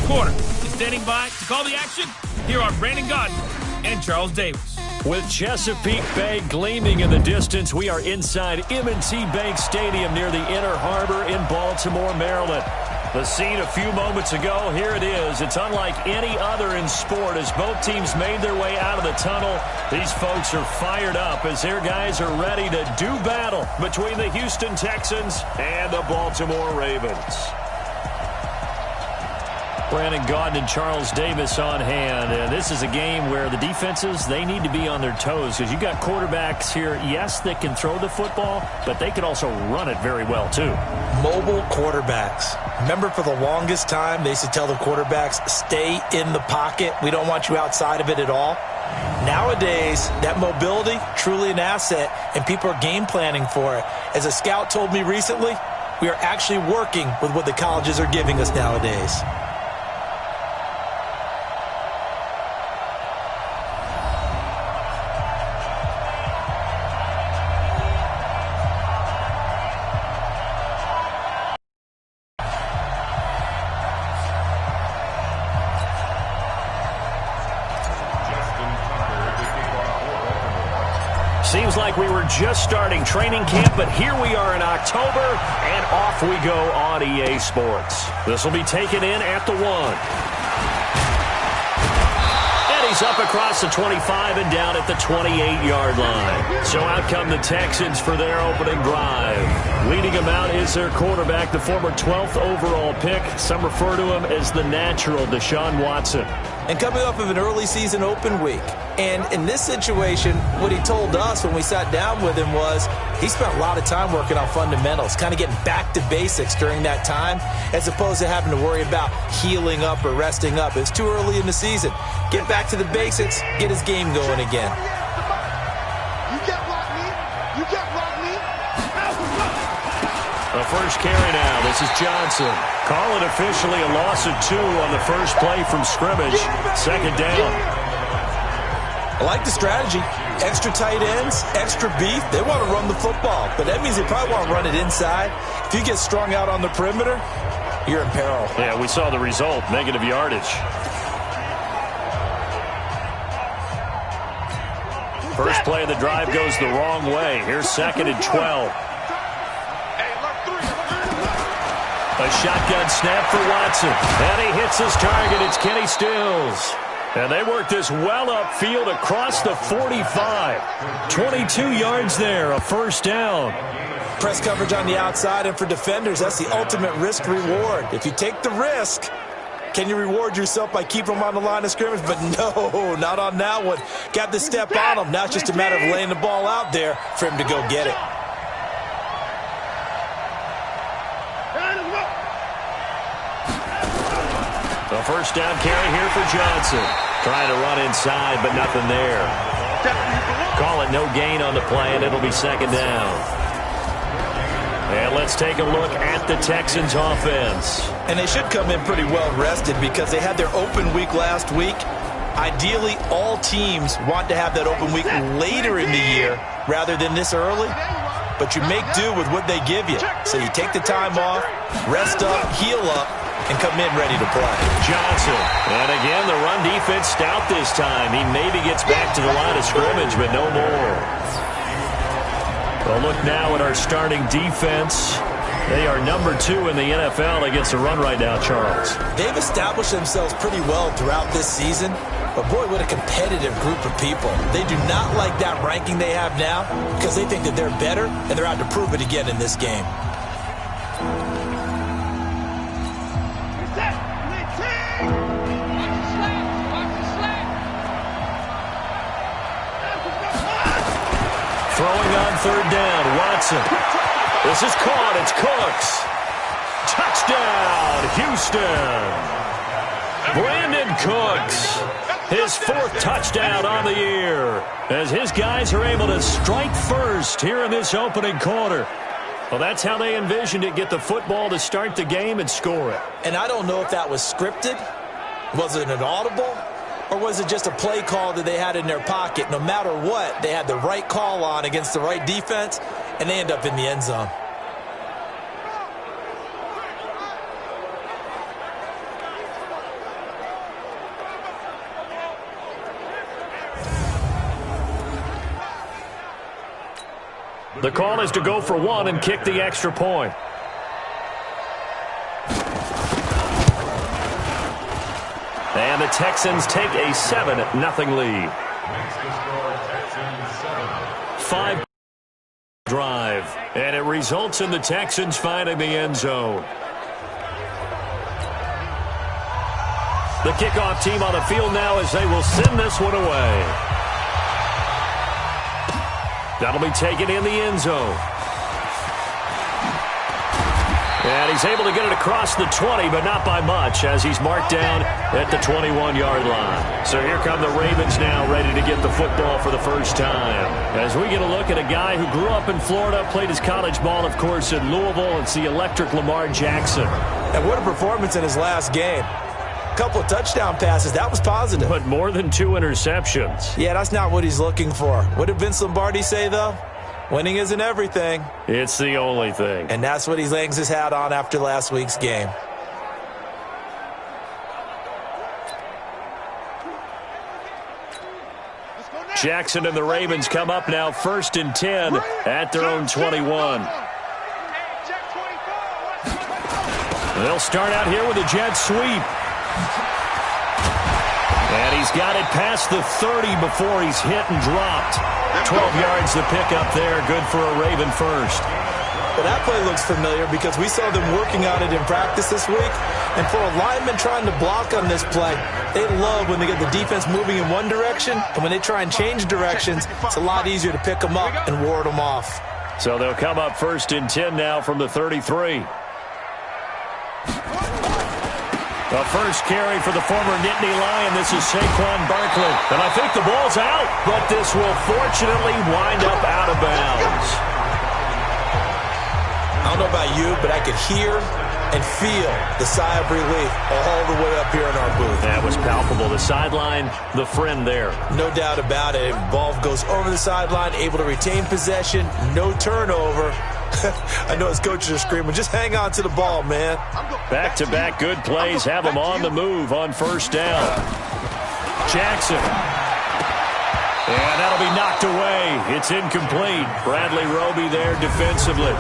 quarter. And standing by to call the action, here are Brandon Gaudin and Charles Davis. With Chesapeake Bay gleaming in the distance, we are inside M&T Bank Stadium near the Inner Harbor in Baltimore, Maryland. The scene a few moments ago, here it is. It's unlike any other in sport as both teams made their way out of the tunnel. These folks are fired up as their guys are ready to do battle between the Houston Texans and the Baltimore Ravens. Brandon Gaudin and Charles Davis on hand. And this is a game where the defenses, they need to be on their toes because you've got quarterbacks here, yes, that can throw the football, but they can also run it very well, too. Mobile quarterbacks. Remember, for the longest time, they used to tell the quarterbacks, stay in the pocket. We don't want you outside of it at all. Nowadays, that mobility, truly an asset, and people are game planning for it. As a scout told me recently, we are actually working with what the colleges are giving us nowadays. Seems like we were just starting training camp, but here we are in October, and off we go on EA Sports. This will be taken in at the 1. And he's up across the 25 and down at the 28-yard line. So out come the Texans for their opening drive. Leading them out is their quarterback, the former 12th overall pick. Some refer to him as the natural, Deshaun Watson. And coming off of an early season open week. And in this situation, what he told us when we sat down with him was he spent a lot of time working on fundamentals, kind of getting back to basics during that time, as opposed to having to worry about healing up or resting up. It's too early in the season. Get back to the basics, get his game going again. The first carry now. This is Johnson. Call it officially a loss of 2 on the first play from scrimmage. Second down. I like the strategy. Extra tight ends, extra beef. They want to run the football, but that means they probably want to run it inside. If you get strung out on the perimeter, you're in peril. Yeah, we saw the result, negative yardage. First play of the drive goes the wrong way. Here's 2nd and 12. A shotgun snap for Watson. And he hits his target. It's Kenny Stills. And they work this well upfield across the 45. 22 yards there, a first down. Press coverage on the outside, and for defenders, that's the ultimate risk-reward. If you take the risk, can you reward yourself by keeping them on the line of scrimmage? But no, not on that one. Got the step on him. Now it's just a matter of laying the ball out there for him to go get it. The first down carry here for Johnson. Trying to run inside, but nothing there. Call it no gain on the play, and it'll be 2nd down. And let's take a look at the Texans' offense. And they should come in pretty well rested because they had their open week last week. Ideally, all teams want to have that open week later in the year rather than this early. But you make do with what they give you. So you take the time off, rest up, heal up, and come in ready to play. Johnson. And again, the run defense stout this time. He maybe gets back to the line of scrimmage, but no more. Well, look now at our starting defense. They are number 2 in the NFL against the run right now, Charles. They've established themselves pretty well throughout this season. But, boy, what a competitive group of people. They do not like that ranking they have now because they think that they're better, and they're out to prove it again in this game. Throwing on 3rd down, Watson. This is caught. It's Cooks. Touchdown, Houston. Brandon Cooks, his 4th touchdown on the year, as his guys are able to strike first here in this opening quarter. Well, that's how they envisioned it, get the football to start the game and score it. And I don't know if that was scripted. Was it an audible? Or was it just a play call that they had in their pocket? No matter what, they had the right call on against the right defense, and they end up in the end zone. The call is to go for one and kick the extra point. And the Texans take a 7-0 lead. 5 drive, and it results in the Texans finding the end zone. The kickoff team on the field now as they will send this one away. That'll be taken in the end zone. And he's able to get it across the 20, but not by much, as he's marked down at the 21-yard line. So here come the Ravens now, ready to get the football for the first time. As we get a look at a guy who grew up in Florida, played his college ball, of course, in Louisville. It's the electric Lamar Jackson. And what a performance in his last game. A couple of touchdown passes, that was positive. But more than 2 interceptions. Yeah, that's not what he's looking for. What did Vince Lombardi say, though? Winning isn't everything. It's the only thing. And that's what he hangs his hat on after last week's game. Jackson and the Ravens come up now 1st and 10 at their own 21. They'll start out here with a jet sweep. And he's got it past the 30 before he's hit and dropped. 12 yards to pick up there. Good for a Raven first. Well, that play looks familiar because we saw them working on it in practice this week. And for a lineman trying to block on this play, they love when they get the defense moving in one direction. And when they try and change directions, it's a lot easier to pick them up and ward them off. So they'll come up 1st and 10 now from the 33. The first carry for the former Nittany Lion. This is Saquon Barkley. And I think the ball's out, but this will fortunately wind up out of bounds. I don't know about you, but I could hear and feel the sigh of relief all the way up here in our booth. That was palpable. The sideline, the friend there. No doubt about it. Ball goes over the sideline, able to retain possession, no turnover. I know his coaches are screaming, just hang on to the ball, man. Back-to-back good plays have him on the move on 1st down. Jackson. And that'll be knocked away. It's incomplete. Bradley Roby there defensively.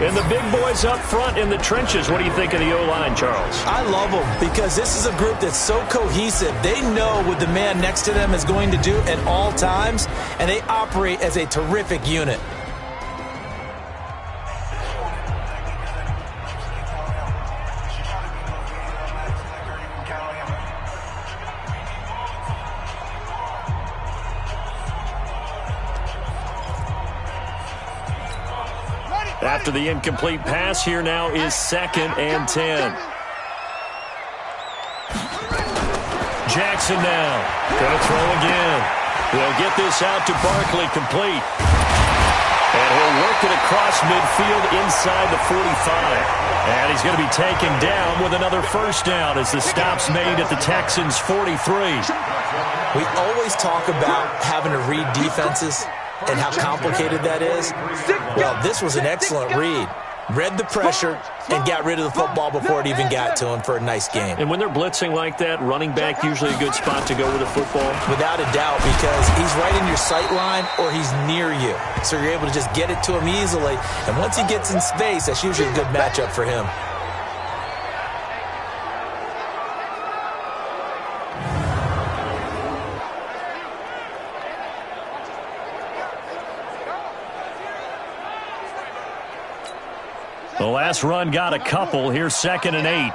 And the big boys up front in the trenches. What do you think of the O-line, Charles? I love them because this is a group that's so cohesive. They know what the man next to them is going to do at all times, and they operate as a terrific unit. After the incomplete pass, here now is 2nd and 10. Jackson now. Gonna throw again. They'll get this out to Barkley, complete. And he'll work it across midfield inside the 45. And he's going to be taken down with another 1st down as the stop's made at the Texans' 43. We always talk about having to read defenses and how complicated that is. Well, this was an excellent read. Read the pressure and got rid of the football before it even got to him for a nice game. And when they're blitzing like that, running back usually a good spot to go with the football? Without a doubt, because he's right in your sight line or he's near you. So you're able to just get it to him easily. And once he gets in space, that's usually a good matchup for him. The last run got a couple. Here's 2nd and 8.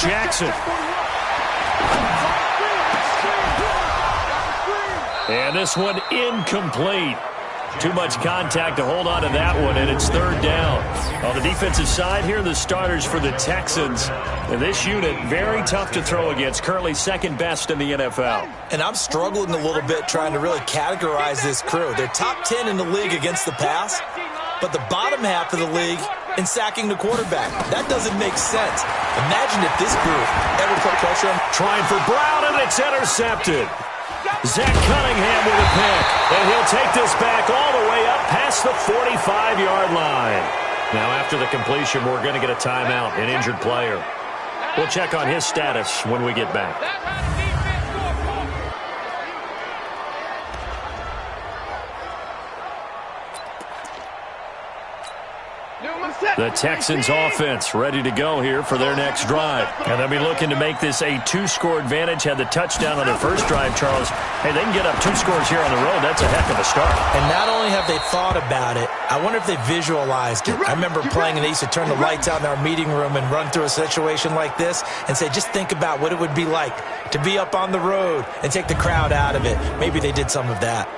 Jackson. And this one incomplete. Too much contact to hold on to that one, and it's 3rd down. On the defensive side, here are the starters for the Texans. And this unit, very tough to throw against, currently 2nd best in the NFL. And I'm struggling a little bit trying to really categorize this crew. They're top 10 in the league against the pass, but the bottom half of the league in sacking the quarterback. That doesn't make sense. Imagine if this group ever put pressure on. Trying for Brown, and it's intercepted. Zach Cunningham with a pick, and he'll take this back all the way up past the 45-yard line. Now, after the completion, we're going to get a timeout, an injured player. We'll check on his status when we get back. The Texans offense ready to go here for their next drive. And they'll be looking to make this a 2-score advantage. Had the touchdown on their first drive, Charles. Hey, they can get up 2 scores here on the road. That's a heck of a start. And not only have they thought about it, I wonder if they visualized it. I remember playing and they used to turn the lights out in our meeting room and run through a situation like this and say, just think about what it would be like to be up on the road and take the crowd out of it. Maybe they did some of that.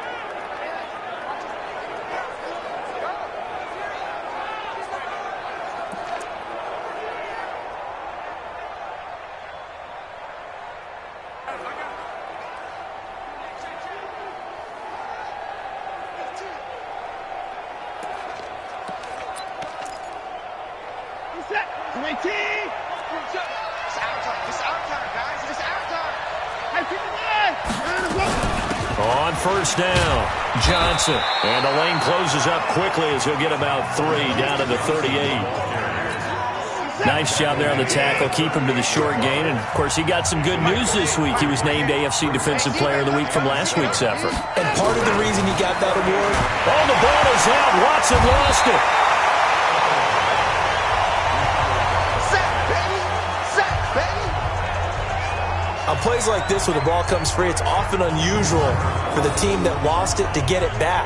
On first down, Johnson. And the lane closes up quickly as he'll get about 3 down to the 38. Nice job there on the tackle. Keep him to the short gain. And, of course, he got some good news this week. He was named AFC Defensive Player of the Week from last week's effort. And part of the reason he got that award? Oh, the ball is out. Watson lost it. On plays like this, when the ball comes free, it's often unusual for the team that lost it to get it back.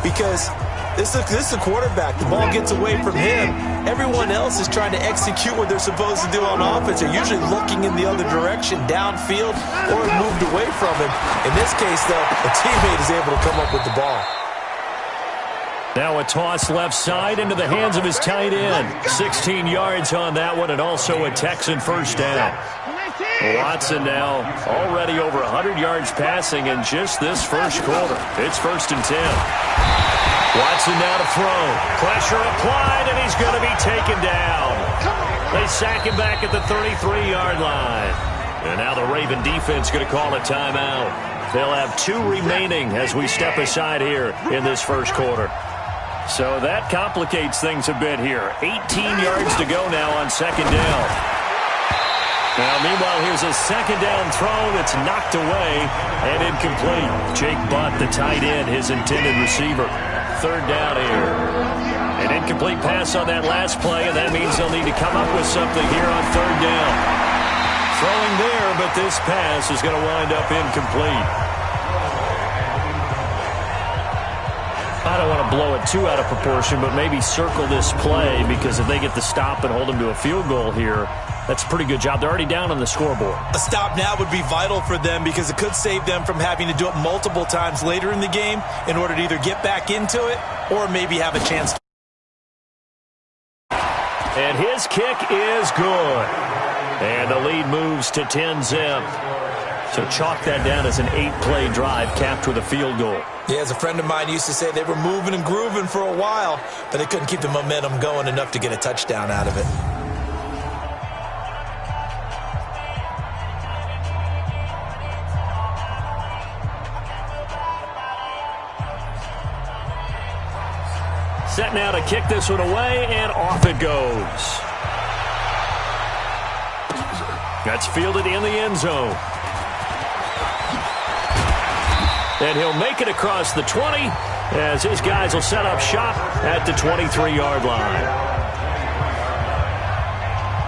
Because this is the quarterback. The ball gets away from him. Everyone else is trying to execute what they're supposed to do on offense. They're usually looking in the other direction, downfield, or moved away from him. In this case, though, a teammate is able to come up with the ball. Now a toss left side into the hands of his tight end. 16 yards on that one, and also a Texan first down. Watson now already over 100 yards passing in just this first quarter. It's 1st and 10. Watson now to throw. Pressure applied, and he's going to be taken down. They sack him back at the 33-yard line. And now the Raven defense going to call a timeout. They'll have 2 remaining as we step aside here in this first quarter. So that complicates things a bit here. 18 yards to go now on second down. Now, meanwhile, here's a second down throw that's knocked away and incomplete. Jake Butt, the tight end, his intended receiver. Third down here. An incomplete pass on that last play, and that means they'll need to come up with something here on third down. Throwing there, but this pass is going to wind up incomplete. I don't want to blow it too out of proportion, but maybe circle this play, because if they get the stop and hold them to a field goal here, that's a pretty good job. They're already down on the scoreboard. A stop now would be vital for them because it could save them from having to do it multiple times later in the game in order to either get back into it or maybe have a chance. And his kick is good. And the lead moves to 10-zip. So chalk that down as an 8-play drive capped with a field goal. Yeah, as a friend of mine used to say, they were moving and grooving for a while, but they couldn't keep the momentum going enough to get a touchdown out of it. Set now to kick this one away, and off it goes. That's fielded in the end zone. And he'll make it across the 20 as his guys will set up shop at the 23-yard line.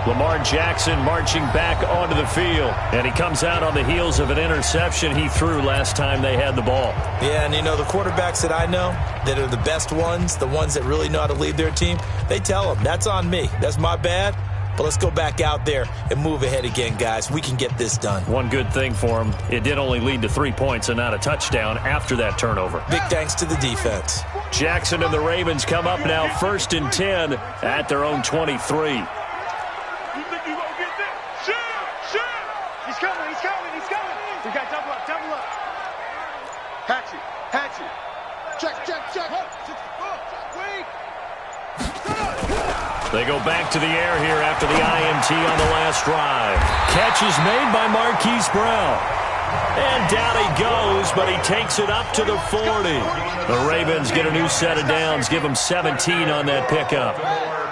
Lamar Jackson marching back onto the field, and he comes out on the heels of an interception he threw last time they had the ball. Yeah, and you know, the quarterbacks that I know that are the best ones, the ones that really know how to lead their team, they tell them, that's on me. That's my bad. But let's go back out there and move ahead again, guys. We can get this done. One good thing for him, it did only lead to 3 points and not a touchdown after that turnover. Big thanks to the defense. Jackson and the Ravens come up now 1st and 10 at their own 23. They go back to the air here after the INT on the last drive. Catch is made by Marquise Brown. And down he goes, but he takes it up to the 40. The Ravens get a new set of downs, give them 17 on that pickup.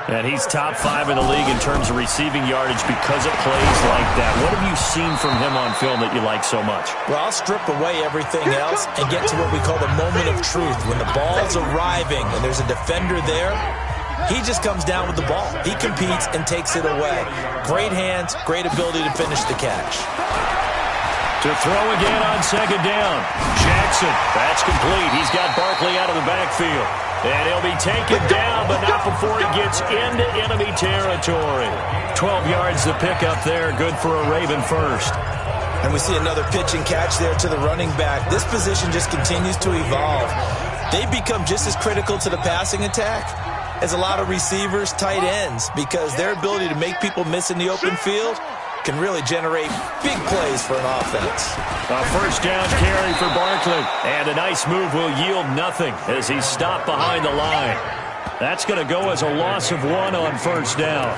And he's top 5 in the league in terms of receiving yardage because of plays like that. What have you seen from him on film that you like so much? Well, I'll strip away everything else and get to what we call the moment of truth. When the ball's arriving and there's a defender there, he just comes down with the ball. He competes and takes it away. Great hands, great ability to finish the catch. To throw again on second down. Jackson, that's complete. He's got Barkley out of the backfield. And he'll be taken down, but not before he gets into enemy territory. 12 yards to pick up there. Good for a Raven first. And we see another pitch and catch there to the running back. This position just continues to evolve. They become just as critical to the passing attack as a lot of receivers, tight ends, because their ability to make people miss in the open field can really generate big plays for an offense. A first down carry for Barkley. And a nice move will yield nothing as he's stopped behind the line. That's going to go as a loss of 1 on first down.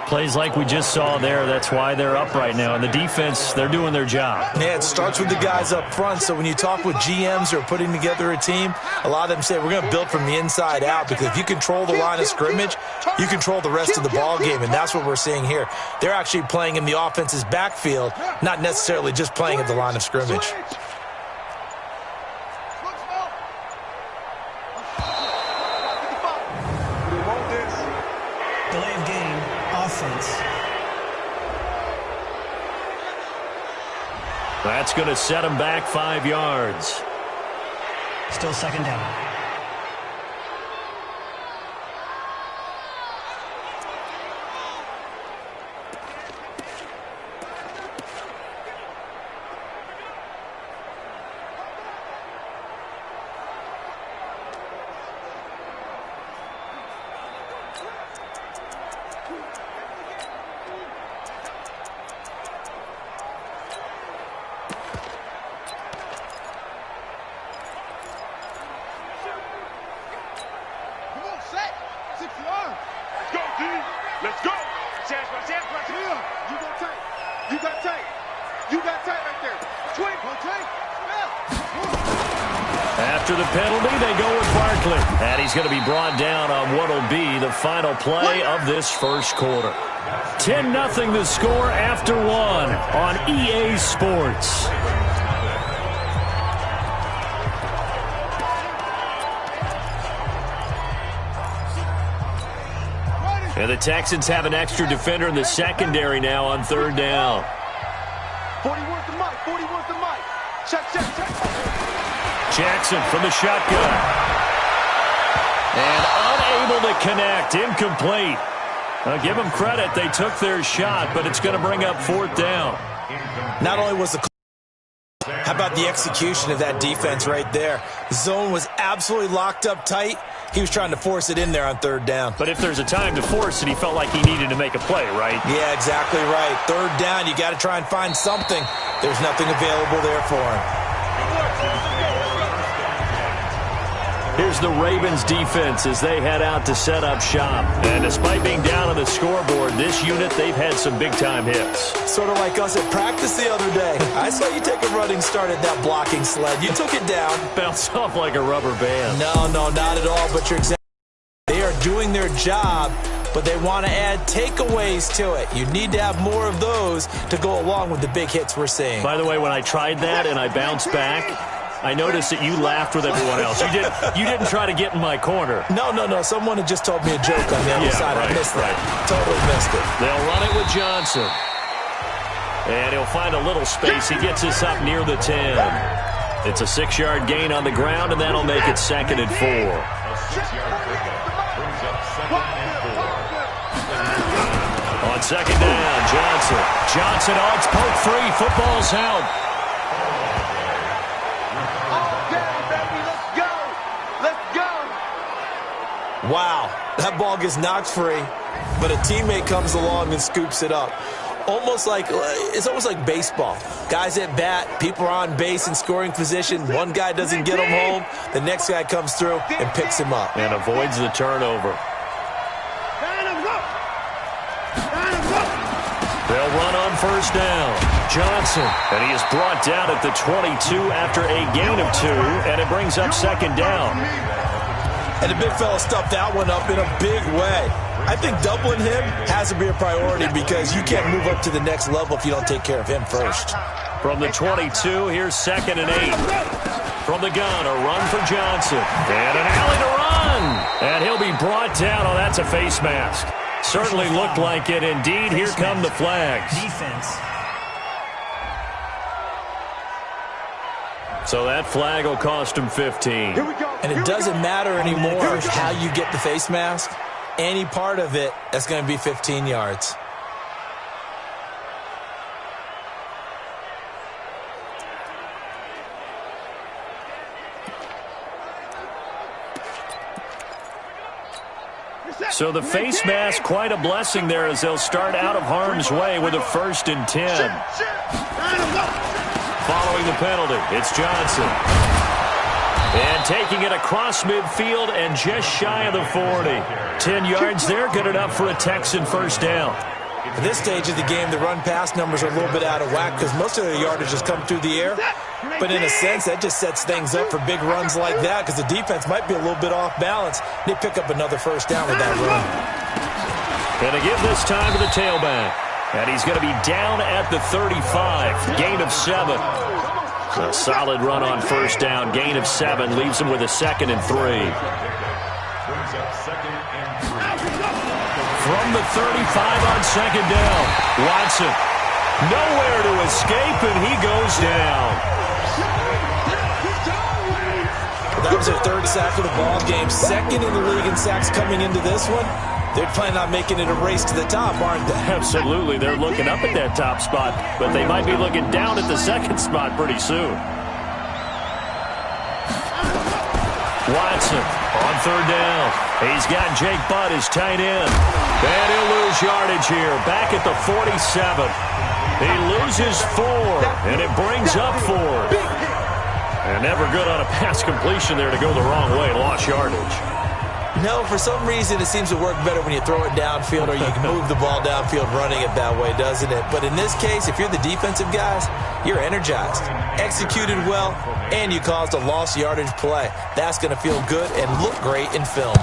Plays like we just saw there, that's why they're up right now. And the defense, they're doing their job. Yeah, it starts with the guys up front. So when you talk with GMs who are putting together a team, a lot of them say we're going to build from the inside out, because if you control the line of scrimmage, you control the rest of the ball game, and that's what we're seeing here. They're actually playing in the offense's backfield, not necessarily just playing at the line of scrimmage. Delay of game, offense. That's going to set him back 5 yards. Still second down. After the penalty, they go with Barkley. And he's going to be brought down on what will be the final play of this first quarter. 10-0 the score after 1 on EA Sports. And the Texans have an extra defender in the secondary now on third down. 40 wants the mic. 40 wants the mic. Check. Jackson from the shotgun. And unable to connect. Incomplete. I'll give them credit. They took their shot, but it's going to bring up fourth down. Not only was the call, how about the execution of that defense right there? The zone was absolutely locked up tight. He was trying to force it in there on third down. But if there's a time to force it, he felt like he needed to make a play, right? Yeah, exactly right. Third down, you got to try and find something. There's nothing available there for him. Here's the Ravens defense as they head out to set up shop. And despite being down on the scoreboard, this unit, they've had some big-time hits. Sort of like us at practice the other day. I saw you take a running start at that blocking sled. You took it down. Bounced off like a rubber band. No, not at all, but you're exactly right. They are doing their job, but they want to add takeaways to it. You need to have more of those to go along with the big hits we're seeing. By the way, when I tried that and I bounced back, I noticed that you laughed with everyone else. You didn't try to get in my corner. No. Someone had just told me a joke on the other side. Right, I missed that. Right. Totally missed it. They'll run it with Johnson. And he'll find a little space. He gets us up near the 10. It's a 6-yard gain on the ground, and that'll make it 2nd and 4. On second down, Johnson. Oh, it's poke free. Football's out. Wow, that ball gets knocked free, but a teammate comes along and scoops it up. It's almost like baseball. Guys at bat, people are on base in scoring position. One guy doesn't get him home. The next guy comes through and picks him up. And avoids the turnover. They'll run on first down. Johnson, and he is brought down at the 22 after a gain of 2, and it brings up second down. And the big fella stuffed that one up in a big way. I think doubling him has to be a priority because you can't move up to the next level if you don't take care of him first. From the 22, here's 2nd and 8. From the gun, a run for Johnson. And an alley to run. And he'll be brought down. Oh, that's a face mask. Certainly looked like it. Indeed, here come the flags. Defense. So that flag will cost him 15. And it doesn't matter anymore how you get the face mask. Any part of it, that's going to be 15 yards. So the face mask, quite a blessing there as they'll start out of harm's way with a 1st and 10. Following the penalty, it's Johnson. And taking it across midfield and just shy of the 40. 10 yards there, good enough for a Texan 1st down. At this stage of the game, the run-pass numbers are a little bit out of whack because most of the yardage has come through the air. But in a sense, that just sets things up for big runs like that because the defense might be a little bit off balance. They pick up another 1st down with that run. And to give this time to the tailback. And he's going to be down at the 35. Gain of 7. A solid run on 1st down. Gain of 7 leaves him with a 2nd and 3. From the 35 on 2nd down. Watson. Nowhere to escape, and he goes down. That was their 3rd sack of the ball game. 2nd in the league in sacks coming into this one. They're planning on making it a race to the top, aren't they? Absolutely. They're looking up at that top spot, but they might be looking down at the 2nd spot pretty soon. Watson on 3rd down. He's got Jake Butt as tight end. And he'll lose yardage here. Back at the 47. He loses 4, and it brings up 4. And never good on a pass completion there to go the wrong way. Lost yardage. No, for some reason it seems to work better when you throw it downfield or you can move the ball downfield running it that way, doesn't it? But in this case, if you're the defensive guys, you're energized, executed well, and you caused a lost yardage play. That's going to feel good and look great in film.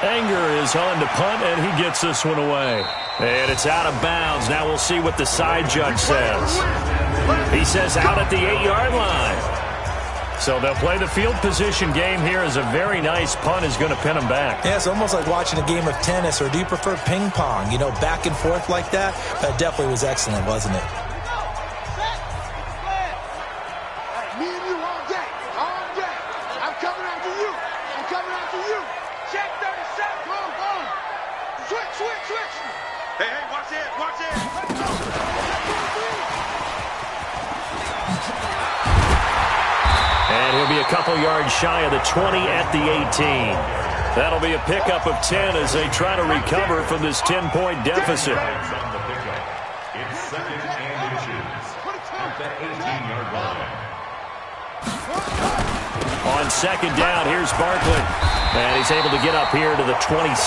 Anger is on to punt, and he gets this one away. And it's out of bounds. Now we'll see what the side judge says. He says out at the 8-yard line. So they'll play the field position game here as a very nice punt is going to pin them back. Yeah, it's almost like watching a game of tennis, or do you prefer ping pong? You know, back and forth like that? That definitely was excellent, wasn't it? Me and you all day. All day. I'm coming after you. I'm coming after you. Check 37. Go on. Switch. Hey, watch it. And he'll be a couple yards shy of the 20 at the 18. That'll be a pickup of 10 as they try to recover from this 10-point deficit. It's 2nd and inches at the 18-yard line. On 2nd down, here's Barkley. And he's able to get up here to the 26.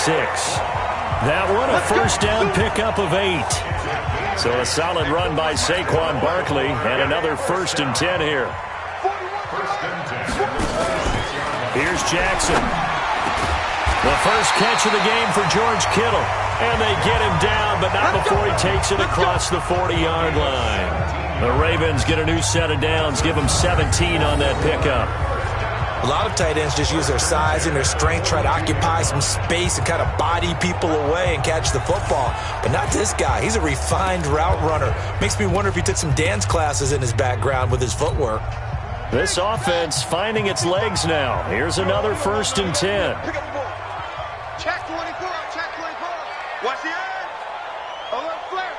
That one a 1st down pickup of 8. So a solid run by Saquon Barkley and another 1st and 10 here. Here's Jackson. The first catch of the game for George Kittle. And they get him down, but not before he takes it across the 40-yard line. The Ravens get a new set of downs, give them 17 on that pickup. A lot of tight ends just use their size and their strength, try to occupy some space and kind of body people away and catch the football. But not this guy. He's a refined route runner. Makes me wonder if he took some dance classes in his background with his footwork. This offense finding its legs now. Here's another 1st and 10. Pick up the ball. Check 24. Watch the end. Alert flare.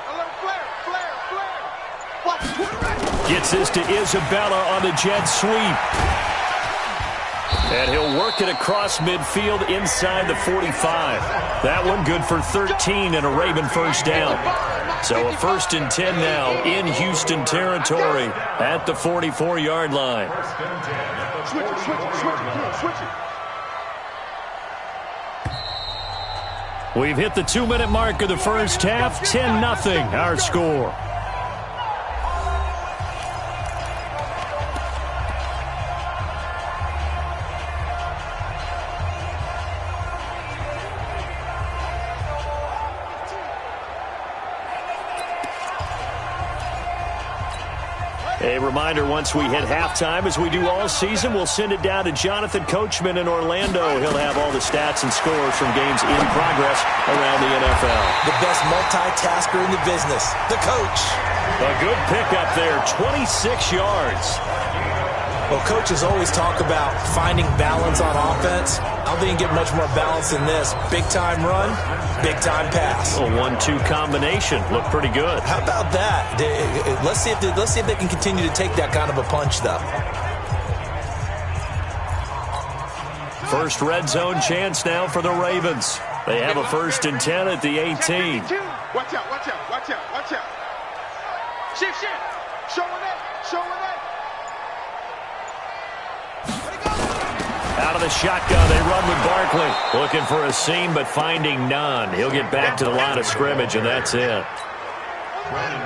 Watch the quarterback. Gets this to Isabella on the jet sweep. And he'll work it across midfield inside the 45. That one good for 13 and a Raven 1st down. So a 1st and 10 now in Houston territory at the 44-yard line. Switch it. We've hit the 2-minute mark of the first half. 10-0 our score. A reminder, once we hit halftime, as we do all season, we'll send it down to Jonathan Coachman in Orlando. He'll have all the stats and scores from games in progress around the NFL. The best multitasker in the business, the coach. A good pickup there, 26 yards. Well, coaches always talk about finding balance on offense. I don't think you get much more balance than this. Big-time run, big-time pass. A 1-2 combination. Looked pretty good. How about that? Let's see if they can continue to take that kind of a punch, though. First red zone chance now for the Ravens. They have a 1st and 10 at the 18. Watch out, watch out, watch out, watch out. Shift, shift. Showing that, showing that. Out of the shotgun, they run with Barkley. Looking for a seam, but finding none. He'll get back to the line of scrimmage, and that's it.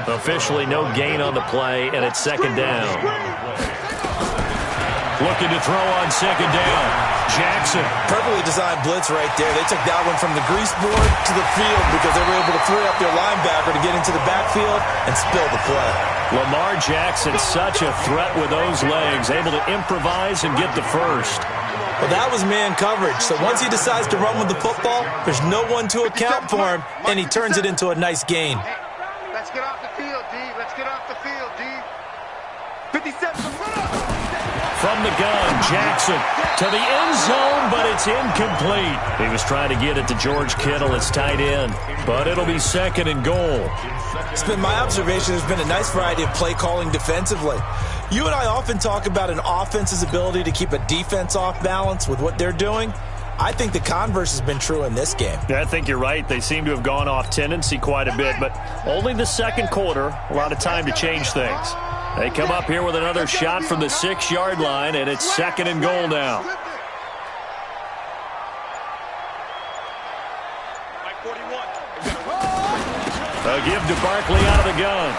Officially no gain on the play, and it's 2nd down. Looking to throw on 2nd down. Jackson. Perfectly designed blitz right there. They took that one from the grease board to the field because they were able to free up their linebacker to get into the backfield and spill the play. Lamar Jackson, such a threat with those legs, able to improvise and get the first. Well, that was man coverage. So once he decides to run with the football, there's no one to account for him, and he turns it into a nice gain. Let's get off the field, D. Let's get off the field, D. 57. From the gun, Jackson to the end zone, but it's incomplete. He was trying to get it to George Kittle, his tight end, but it'll be 2nd and goal. It's been my observation there's been a nice variety of play calling defensively. You and I often talk about an offense's ability to keep a defense off balance with what they're doing. I think the converse has been true in this game. Yeah, I think you're right. They seem to have gone off tendency quite a bit, but only the 2nd quarter, a lot of time to change things. They come up here with another shot from the 6-yard line, and it's 2nd and goal now. A give to Barkley out of the gun.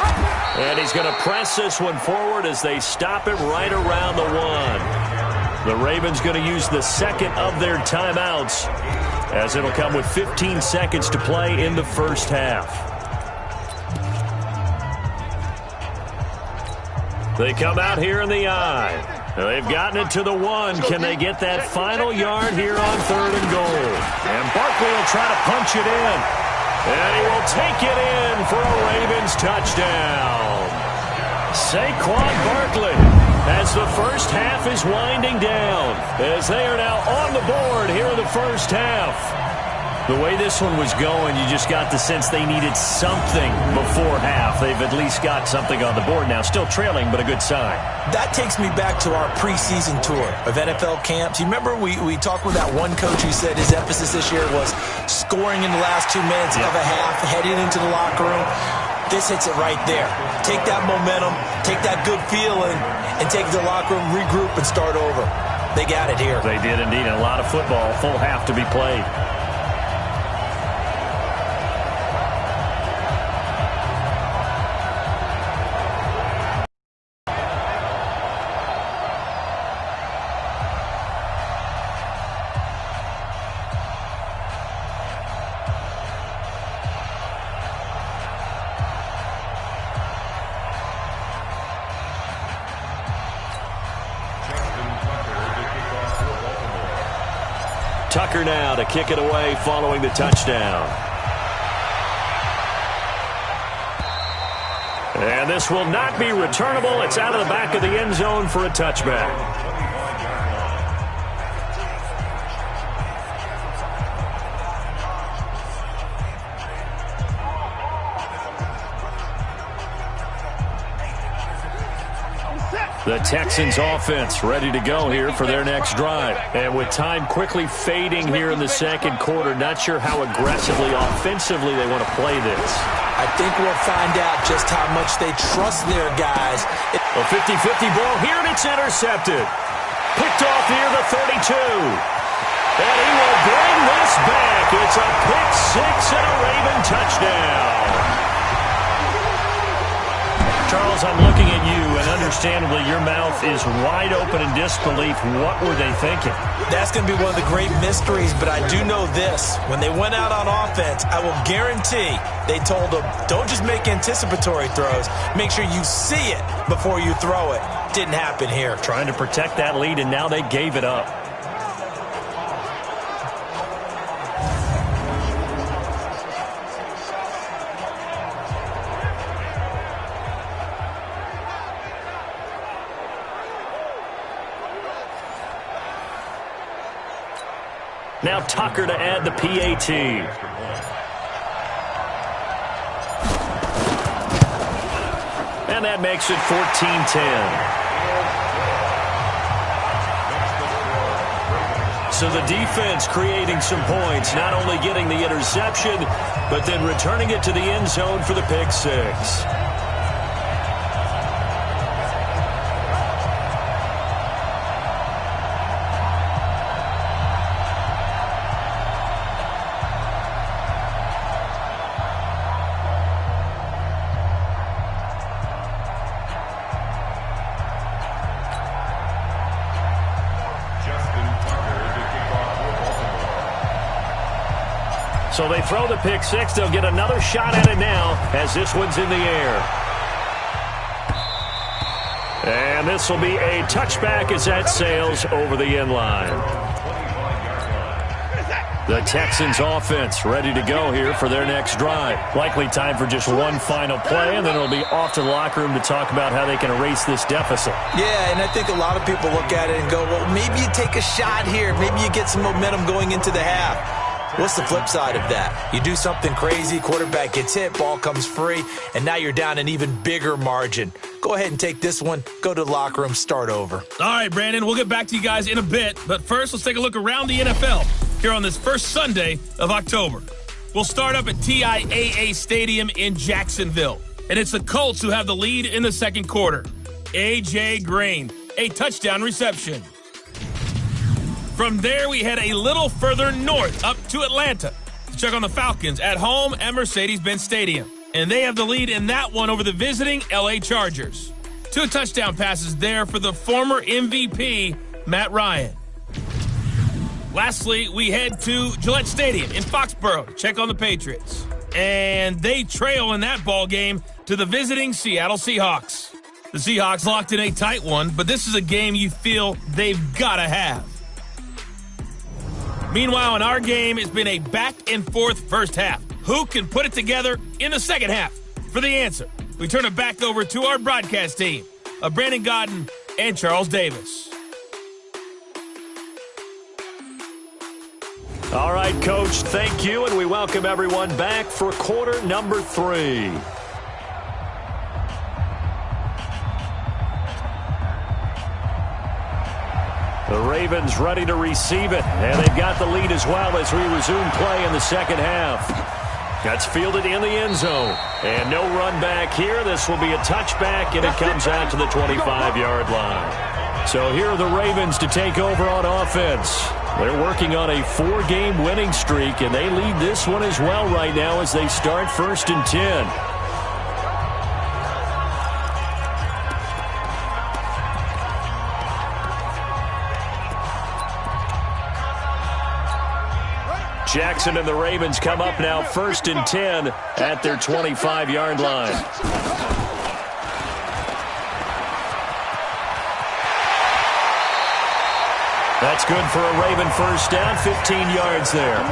And he's going to press this one forward as they stop it right around the 1. The Ravens going to use the 2nd of their timeouts, as it'll come with 15 seconds to play in the first half. They come out here in the eye. They've gotten it to the 1. Can they get that final yard here on 3rd and goal? And Barkley will try to punch it in. And he will take it in for a Ravens touchdown. Saquon Barkley, as the first half is winding down, as they are now on the board here in the first half. The way this one was going, you just got the sense they needed something before half. They've at least got something on the board now. Still trailing, but a good sign. That takes me back to our preseason tour of NFL camps. You remember we talked with that one coach who said his emphasis this year was scoring in the last 2 minutes of a half, heading into the locker room. This hits it right there. Take that momentum, take that good feeling, and take it to the locker room, regroup, and start over. They got it here. They did indeed. And a lot of football, full half to be played. Tucker now to kick it away following the touchdown. And this will not be returnable. It's out of the back of the end zone for a touchback. The Texans offense ready to go here for their next drive. And with time quickly fading here in the 2nd quarter, not sure how aggressively, offensively they want to play this. I think we'll find out just how much they trust their guys. A 50-50 ball here, and it's intercepted. Picked off near the 32. And he will bring this back. It's a pick 6 and a Raven touchdown. Charles, I'm looking at you, and understandably your mouth is wide open in disbelief. What were they thinking? That's going to be one of the great mysteries, but I do know this. When they went out on offense, I will guarantee they told them, don't just make anticipatory throws. Make sure you see it before you throw it. Didn't happen here. Trying to protect that lead, and now they gave it up. Now Tucker to add the PAT. And that makes it 14-10. So the defense creating some points, not only getting the interception, but then returning it to the end zone for the pick six. So they throw the pick six. They'll get another shot at it now as this one's in the air. And this will be a touchback as that sails over the end line. The Texans offense ready to go here for their next drive. Likely time for just one final play, and then it'll be off to the locker room to talk about how they can erase this deficit. Yeah, and I think a lot of people look at it and go, well, maybe you take a shot here. Maybe you get some momentum going into the half. What's the flip side of that? You do something crazy, quarterback gets hit, ball comes free, and now you're down an even bigger margin. Go ahead and take this one, go to the locker room, start over. All right, Brandon, we'll get back to you guys in a bit. But first, let's take a look around the NFL here on this first Sunday of October. We'll start up at TIAA Stadium in Jacksonville. And it's the Colts who have the lead in the second quarter. A.J. Green, a touchdown reception. From there, we head a little further north up to Atlanta to check on the Falcons at home at Mercedes-Benz Stadium. And they have the lead in that one over the visiting L.A. Chargers. 2 touchdown passes there for the former MVP, Matt Ryan. Lastly, we head to Gillette Stadium in Foxborough to check on the Patriots. And they trail in that ball game to the visiting Seattle Seahawks. The Seahawks locked in a tight one, but this is a game you feel they've got to have. Meanwhile, in our game, it's been a back-and-forth first half. Who can put it together in the second half? For the answer, we turn it back over to our broadcast team of Brandon Godden and Charles Davis. All right, Coach, thank you, and we welcome everyone back for quarter number 3. The Ravens ready to receive it, and they've got the lead as well as we resume play in the second half. That's fielded in the end zone, and no run back here. This will be a touchback, and it comes out to the 25-yard line. So here are the Ravens to take over on offense. They're working on a 4-game winning streak, and they lead this one as well right now as they start 1st and 10. Jackson and the Ravens come up now 1st and 10 at their 25-yard line. That's good for a Raven first down, 15 yards there.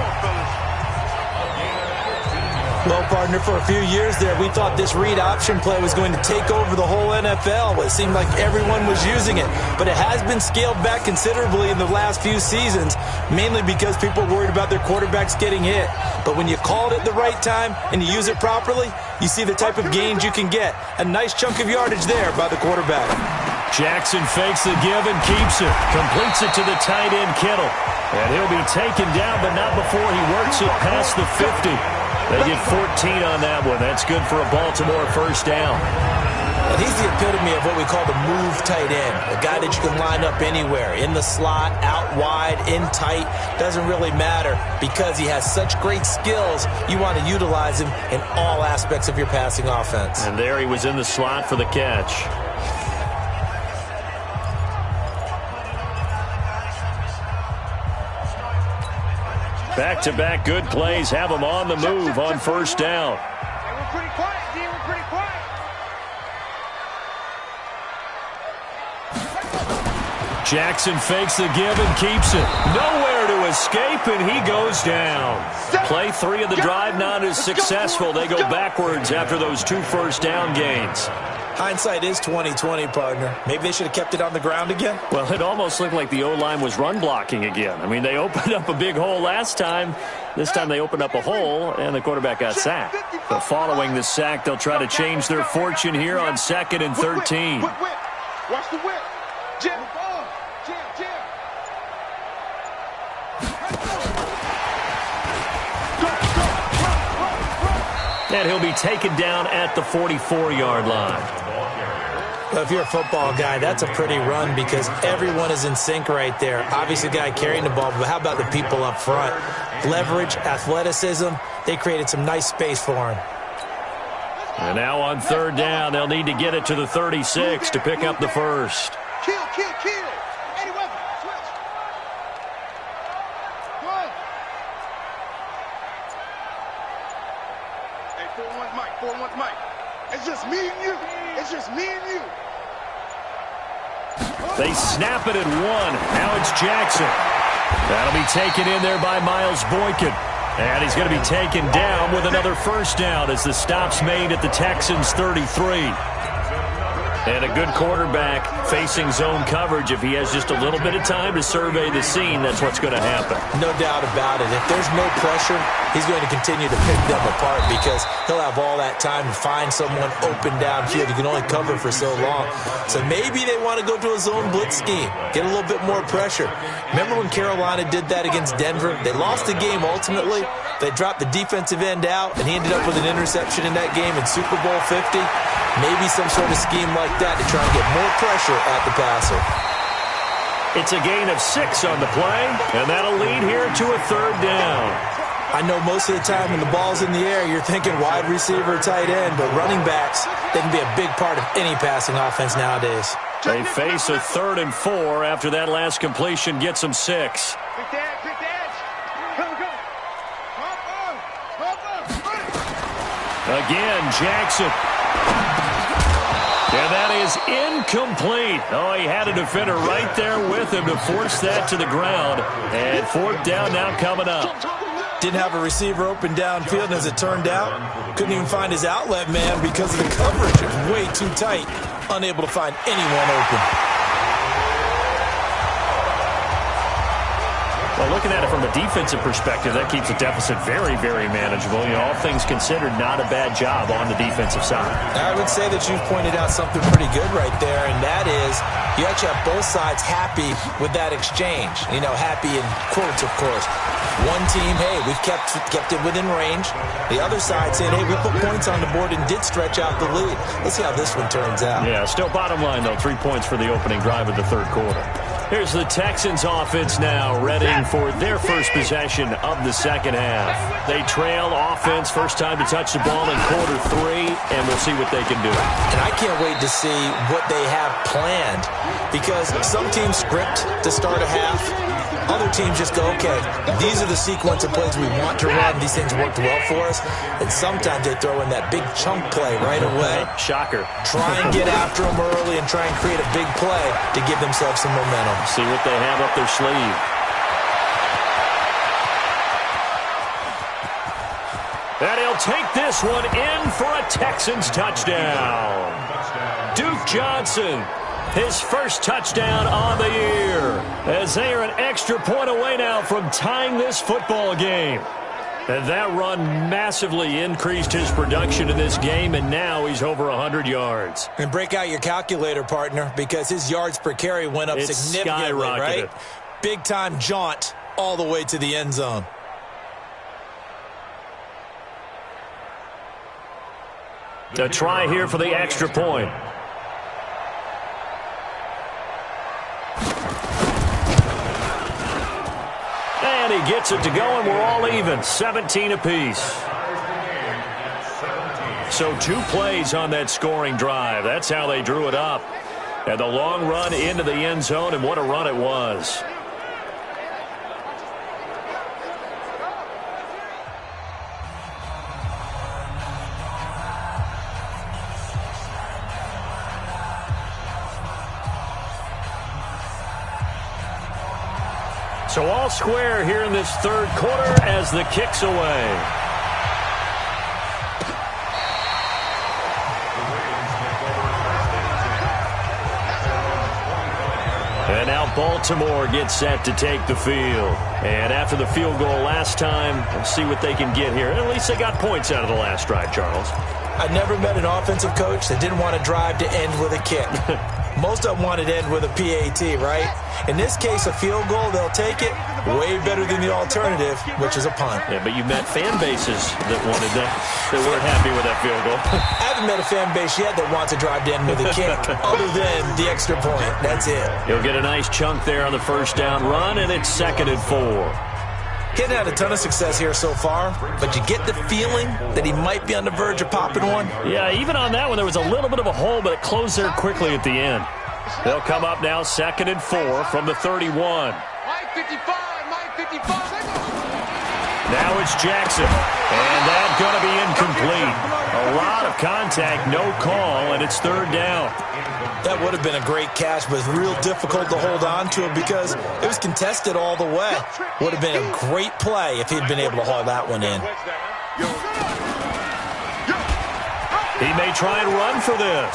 Well, partner, for a few years there, we thought this read option play was going to take over the whole NFL. It seemed like everyone was using it. But it has been scaled back considerably in the last few seasons, mainly because people are worried about their quarterbacks getting hit. But when you call it at the right time and you use it properly, you see the type of gains you can get. A nice chunk of yardage there by the quarterback. Jackson fakes the give and keeps it. Completes it to the tight end, Kittle. And he'll be taken down, but not before he works it past the 50. They get 14 on that one. That's good for a Baltimore first down. And he's the epitome of what we call the move tight end, a guy that you can line up anywhere, in the slot, out wide, in tight, doesn't really matter because he has such great skills. You want to utilize him in all aspects of your passing offense. And there he was in the slot for the catch. Back-to-back good plays have him on the move on first down. Hey, we're pretty quiet, D. We're pretty quiet. Jackson fakes the give and keeps it. Nowhere to escape, and he goes down. Play 3 of the drive not as successful. They go backwards after those 2 first-down gains. Hindsight is 20/20, partner. Maybe they should have kept it on the ground again. Well, it almost looked like the O-line was run blocking again. I mean, they opened up a big hole last time. This time they opened up a hole, and the quarterback got sacked. But following the sack, they'll try to change their fortune here on 2nd and 13. Watch the whip. Jim. Jim. And he'll be taken down at the 44-yard line. Well, if you're a football guy, that's a pretty run because everyone is in sync right there. Obviously, the guy carrying the ball, but how about the people up front? Leverage, athleticism, they created some nice space for him. And now on 3rd down, they'll need to get it to the 36 to pick up the first. Kill. Any weapon. Switch. Go on. Hey, 4-1's Mike. It's just me and you. They snap it at 1. Now it's Jackson. That'll be taken in there by Miles Boykin. And he's going to be taken down with another first down as the stop's made at the Texans' 33. And a good quarterback facing zone coverage. If he has just a little bit of time to survey the scene, that's what's going to happen. No doubt about it. If there's no pressure, he's going to continue to pick them apart because he'll have all that time to find someone open downfield. You can only cover for so long. So maybe they want to go to a zone blitz scheme, get a little bit more pressure. Remember when Carolina did that against Denver? They lost the game ultimately. They dropped the defensive end out, and he ended up with an interception in that game in Super Bowl 50. Maybe some sort of scheme like that to try and get more pressure at the passer. It's a gain of 6 on the play, and that'll lead here to a 3rd down. I know most of the time when the ball's in the air, you're thinking wide receiver, tight end, but running backs, they can be a big part of any passing offense nowadays. They face a 3rd and 4 after that last completion gets them 6. Pick the edge. Go. Again, Jackson. And that is incomplete. Oh, he had a defender right there with him to force that to the ground. And 4th down now coming up. Didn't have a receiver open downfield, and as it turned out, couldn't even find his outlet man because of the coverage. It was way too tight, unable to find anyone open. Well, looking at it from a defensive perspective, that keeps the deficit very, very manageable. You know, all things considered, not a bad job on the defensive side. I would say that you've pointed out something pretty good right there, and that is you actually have both sides happy with that exchange. You know, happy in quotes, of course. One team, hey, we've kept it within range. The other side saying, hey, we put points on the board and did stretch out the lead. Let's see how this one turns out. Yeah, still bottom line, though, 3 points for the opening drive of the 3rd quarter. Here's the Texans offense now, ready for their first possession of the 2nd half. They trail offense, first time to touch the ball in quarter 3, and we'll see what they can do. And I can't wait to see what they have planned because some teams script to start a half. Other teams just go, okay, these are the sequence of plays we want to run. These things worked well for us. And sometimes they throw in that big chunk play right away. Shocker. Try and get after them early and try and create a big play to give themselves some momentum. See what they have up their sleeve. And he'll take this one in for a Texans touchdown. Duke Johnson, his first touchdown on the year, as they are an extra point away now from tying this football game. And that run massively increased his production in this game, and now he's over 100 yards. And break out your calculator, partner, because his yards per carry went up significantly, right? Big-time jaunt all the way to the end zone. To try here for the extra point. And he gets it to go, and we're all even, 17 apiece. So 2 plays on that scoring drive. That's how they drew it up. And the long run into the end zone, and what a run it was. So all square here in this third quarter as the kick's away. And now Baltimore gets set to take the field. And after the field goal last time, let's see what they can get here. At least they got points out of the last drive, Charles. I never met an offensive coach that didn't want to drive to end with a kick. Most of them wanted to end with a PAT, right? In this case, a field goal, they'll take it. Way better than the alternative, which is a punt. Yeah, but you've met fan bases that wanted that weren't happy with that field goal. I haven't met a fan base yet that wants to drive to end with a kick, other than the extra point. That's it. You'll get a nice chunk there on the first down run, and it's 2nd and 4. He hadn't had a ton of success here so far, but you get the feeling that he might be on the verge of popping one. Yeah, even on that one, there was a little bit of a hole, but it closed there quickly at the end. They'll come up now 2nd and 4 from the 31. Mike 55, Mike 55. Now it's Jackson, and that's going to be incomplete. A lot of contact, no call, and it's 3rd down. That would have been a great catch, but it's real difficult to hold on to it because it was contested all the way. Would have been a great play if he'd been able to haul that one in. He may try and run for this.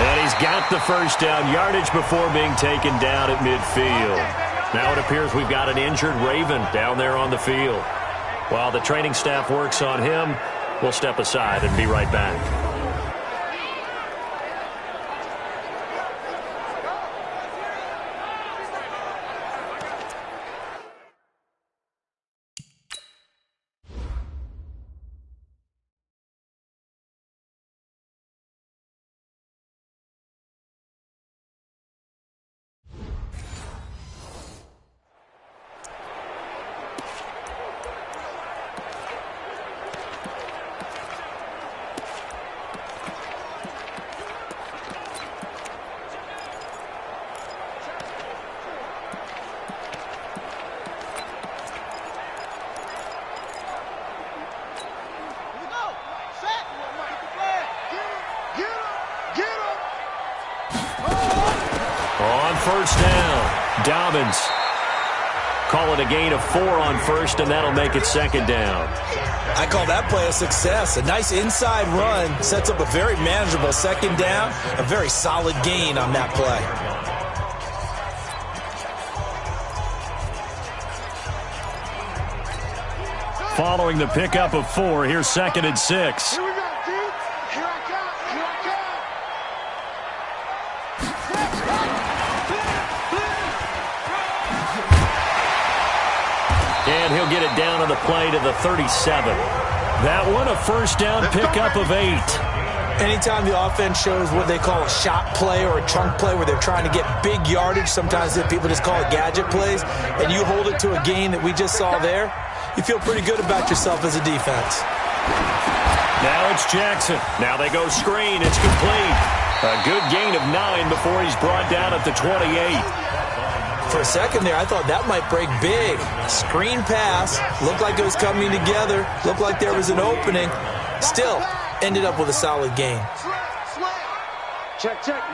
And he's got the first down yardage before being taken down at midfield. Now it appears we've got an injured Raven down there on the field. While the training staff works on him, we'll step aside and be right back. First down, Dobbins. Call it a gain of 4 on first, and that'll make it 2nd down. I call that play a success. A nice inside run sets up a very manageable 2nd down. A very solid gain on that play. Following the pickup of 4, here's 2nd and 6. Here we go, dude. Here I come. Here I come. And he'll get it down on the play to the 37. That one, a first down pickup of 8. Anytime the offense shows what they call a shot play or a chunk play where they're trying to get big yardage, sometimes people just call it gadget plays, and you hold it to a gain that we just saw there, you feel pretty good about yourself as a defense. Now it's Jackson. Now they go screen. It's complete. A good gain of 9 before he's brought down at the 28. For a second there, I thought that might break big. Screen pass. Looked like it was coming together. Looked like there was an opening. Still, ended up with a solid gain. Check, check.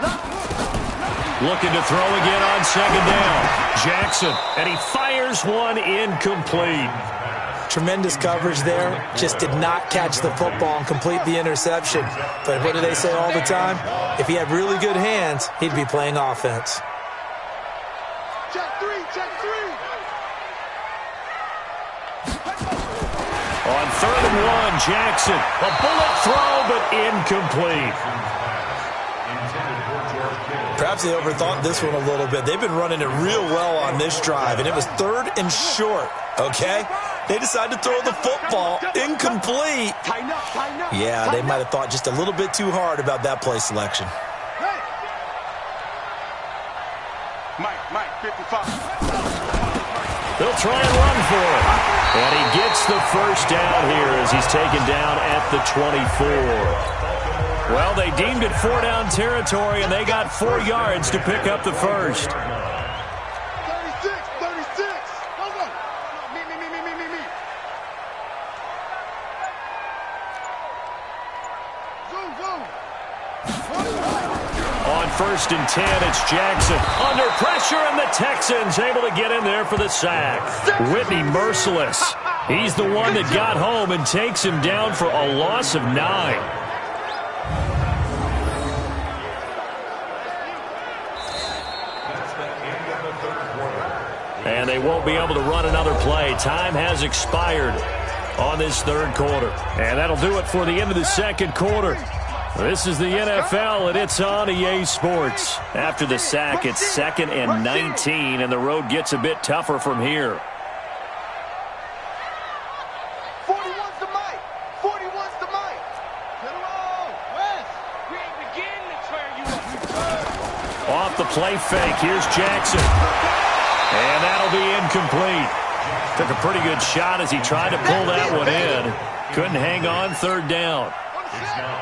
Looking to throw again on 2nd down. Jackson, and he fires one incomplete. Tremendous coverage there. Just did not catch the football and complete the interception. But what do they say all the time? If he had really good hands, he'd be playing offense. Check 3, check 3. On 3rd and 1, Jackson. A bullet throw, but incomplete. Perhaps they overthought this one a little bit. They've been running it real well on this drive, and it was 3rd and short, okay? They decided to throw the football incomplete. Yeah, they might have thought just a little bit too hard about that play selection. Mike, 55. He'll try and run for it. And he gets the first down here as he's taken down at the 24. Well, they deemed it 4-down territory, and they got 4 yards to pick up the first. 36. Go. Me. Zoom. On 1st and 10, it's Jackson. Under pressure, and the Texans able to get in there for the sack. Whitney merciless. He's the one that got home and takes him down for a loss of 9. And they won't be able to run another play. Time has expired on this third quarter. And that'll do it for the end of the second quarter. This is the NFL, and it's on EA Sports. After the sack, it's 2nd and 19, and the road gets a bit tougher from here. 41's the mic. 41's the mic. Get him on. West. We ain't beginning to tear you up. Off the play fake, here's Jackson. And that'll be incomplete. Took a pretty good shot as he tried to pull that one in. Couldn't hang on, 3rd down.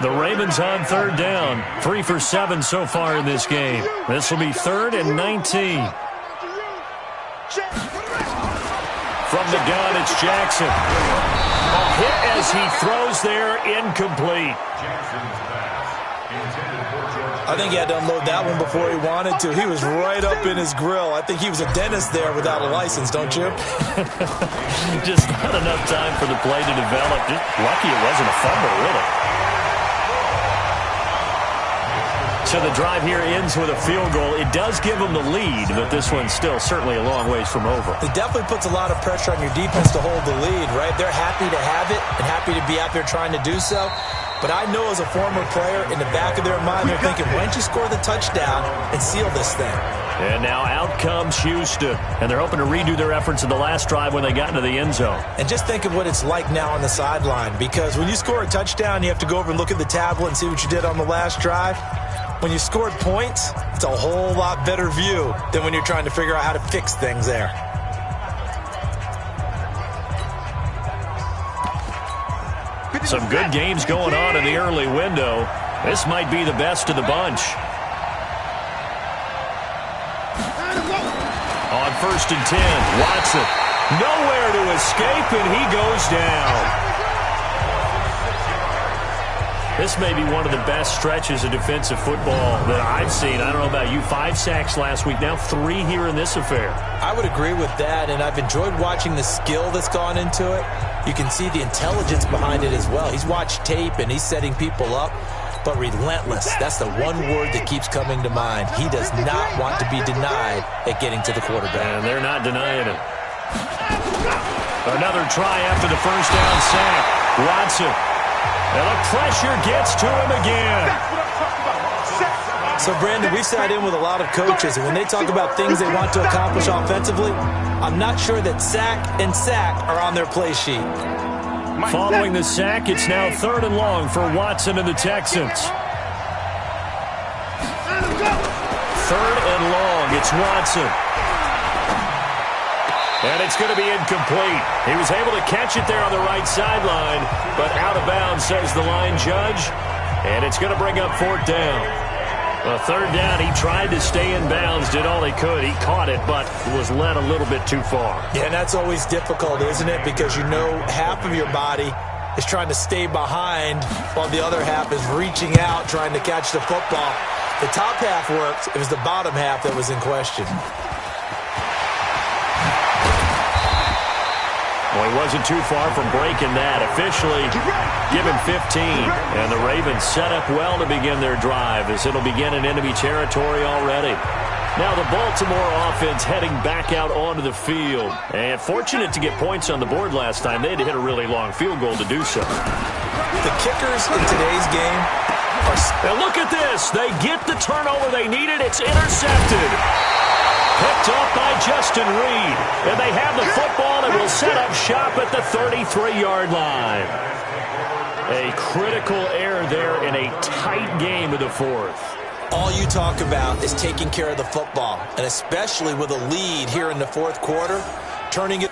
The Ravens on 3rd down. 3 for 7 so far in this game. This will be 3rd and 19. From the gun, it's Jackson. A hit as he throws there, incomplete. I think he had to unload that one before he wanted to. He was right up in his grill. I think he was a dentist there without a license, don't you? Just not enough time for the play to develop. Just lucky it wasn't a fumble, really. So the drive here ends with a field goal. It does give them the lead, but this one's still certainly a long ways from over. It definitely puts a lot of pressure on your defense to hold the lead, right? They're happy to have it and happy to be out there trying to do so. But I know as a former player, in the back of their mind, they're thinking, why don't you score the touchdown and seal this thing? And now out comes Houston. And they're hoping to redo their efforts in the last drive when they got into the end zone. And just think of what it's like now on the sideline. Because when you score a touchdown, you have to go over and look at the tablet and see what you did on the last drive. When you scored points, it's a whole lot better view than when you're trying to figure out how to fix things there. Some good games going on in the early window. This might be the best of the bunch. On 1st and 10, Watson. Nowhere to escape, and he goes down. This may be one of the best stretches of defensive football that I've seen. I don't know about you. 5 sacks last week, now 3 here in this affair. I would agree with that, and I've enjoyed watching the skill that's gone into it. You can see the intelligence behind it as well. He's watched tape, and he's setting people up. But relentless, that's the one word that keeps coming to mind. He does not want to be denied at getting to the quarterback. And they're not denying it. Another try after the first down sack. Watson. And the pressure gets to him again. So, Brandon, we sat in with a lot of coaches, and when they talk about things they want to accomplish offensively, I'm not sure that sack and sack are on their play sheet. Following the sack, it's now 3rd and long for Watson and the Texans. 3rd and long, it's Watson. And it's going to be incomplete. He was able to catch it there on the right sideline, but out of bounds, says the line judge. And it's going to bring up 4th down. A 3rd down, he tried to stay in bounds, did all he could. He caught it, but was led a little bit too far. Yeah, and that's always difficult, isn't it? Because you know half of your body is trying to stay behind while the other half is reaching out, trying to catch the football. The top half worked. It was the bottom half that was in question. Well, he wasn't too far from breaking that. Officially, give him 15. And the Ravens set up well to begin their drive as it'll begin in enemy territory already. Now the Baltimore offense heading back out onto the field. And fortunate to get points on the board last time. They had to hit a really long field goal to do so. The kickers in today's game are... And look at this. They get the turnover they needed. It's intercepted. Picked up by Justin Reed. And they have the football and will set up shop at the 33-yard line. A critical error there in a tight game of the 4th. All you talk about is taking care of the football, and especially with a lead here in the 4th quarter. turning it.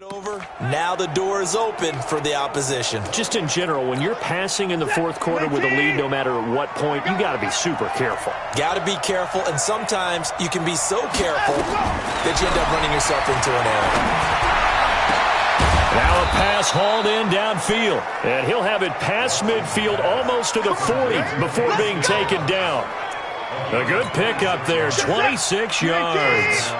Over. Now the door is open for the opposition. Just in general, when you're passing in the fourth quarter with a lead, no matter what point, you got to be super careful. Got to be careful, and sometimes you can be so careful that you end up running yourself into an error. Now a pass hauled in downfield, and he'll have it past midfield almost to the 40 before being taken down. A good pickup there, 26 yards.